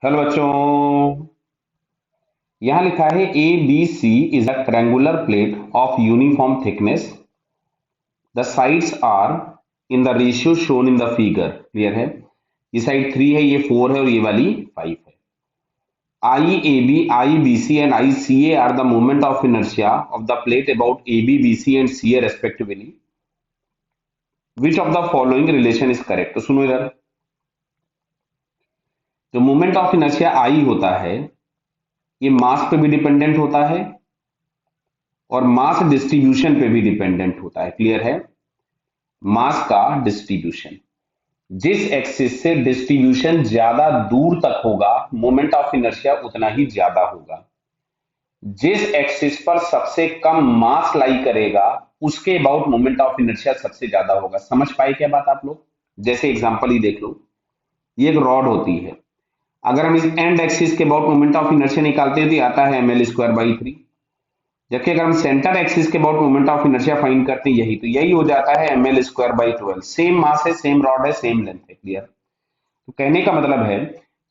Hello बच्चों। यहां लिखा है A B C is a triangular plate of uniform thickness. The sides are in the ratio shown in the figure. Clear है। ये side 3 है, ये 4 है और ये वाली 5 है। I A B, I B C and I C A are the moment of inertia of the plate about A B B C and C A respectively. Which of the following relation is correct. तो सुनो इधर, जो moment of inertia I होता है ये मास पे भी dependent होता है और मास डिस्ट्रीब्यूशन पे भी डिपेंडेंट होता है। क्लियर है। मास का डिस्ट्रीब्यूशन, जिस एक्सिस से डिस्ट्रीब्यूशन ज्यादा दूर तक होगा मोमेंट ऑफ इनर्शिया उतना ही ज्यादा होगा। जिस एक्सिस पर सबसे कम मास लाई करेगा उसके अबाउट मोमेंट ऑफ इनर्शिया सबसे ज्यादा होगा। समझ पाए क्या बात आप लोग। जैसे एग्जांपल ही देख लो, ये एक रॉड होती है। अगर हम इस एंड एक्सिस के अबाउट मोमेंट ऑफ इनर्शिया निकालते हैं तो आता है ml² by 3। जबकि अगर हम सेंटर एक्सिस के about moment of inertia find करते हैं यही तो यही हो जाता है ml² by 12। सेम मास है, सेम रॉड है, सेम लेंथ है। क्लियर। तो कहने का मतलब है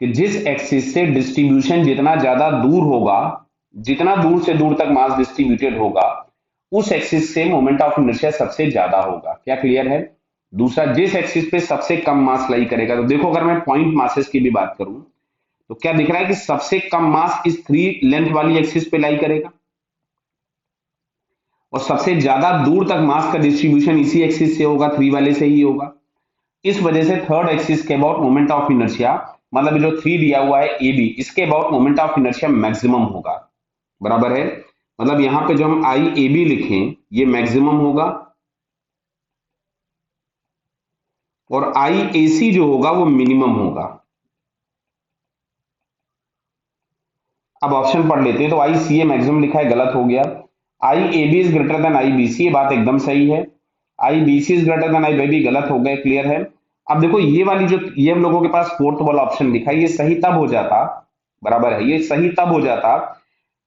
कि जिस एक्सिस से डिस्ट्रीब्यूशन जितना ज्यादा दूर होगा, जितना दूर से दूर तक मास डिस्ट्रीब्यूटेड होगा उस एक्सिस से मोमेंट ऑफ इनर्शिया सबसे ज्यादा होगा। क्या क्लियर है। दूसरा, जिस एक्सिस पे सबसे कम मास लाई करेगा, तो देखो अगर मैं पॉइंट मासेस की भी बात करूं तो क्या दिख रहा है कि सबसे कम मास इस 3 लेंथ वाली एक्सिस पे लाई करेगा और सबसे ज्यादा दूर तक मास का डिस्ट्रीब्यूशन इसी एक्सिस से होगा, 3 वाले से ही होगा। इस वजह से थर्ड एक्सिस के अबाउट मोमेंट ऑफ इनर्शिया, मतलब जो 3 दिया हुआ है ए बी, इसके about moment of inertia maximum होगा। बराबर है। मतलब यहां पे जो हम आई ए बी लिखें ये मैक्सिमम होगा और आई ए सी जो होगा वो मिनिमम होगा। अब ऑप्शन पढ़ लेते हैं। तो आई सी ए मैक्सिमम लिखा है, गलत हो गया। I A B is greater than I B C, ये बात एकदम सही है। I B C is greater than I B B, गलत हो गए। क्लियर है। अब देखो ये वाली जो ये हम लोगों के पास फोर्थ वाला ऑप्शन लिखा है ये सही तब हो जाता, बराबर है, ये सही तब हो जाता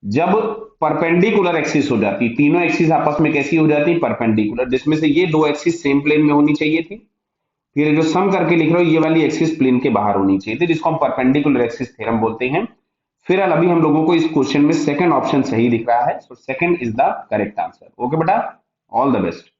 जब परपेंडिकुलर एक्सिस हो जाती। तीनों एक्सिस आपस में कैसी हो जाती, परपेंडिकुलर, जिसमें से ये दो एक्सिस सेम प्लेन में होनी चाहिए थी। फिर जो सम करके लिख रहे हो ये वाली एक्सिस प्लेन के बाहर होनी चाहिए थी, जिसको हम परपेंडिकुलर एक्सिस थ्योरम बोलते हैं। फिर अभी हम लोगों को इस क्वेश्चन में सेकंड ऑप्शन सही दिख रहा है, so second is the correct answer. Okay बेटा, ऑल द बेस्ट।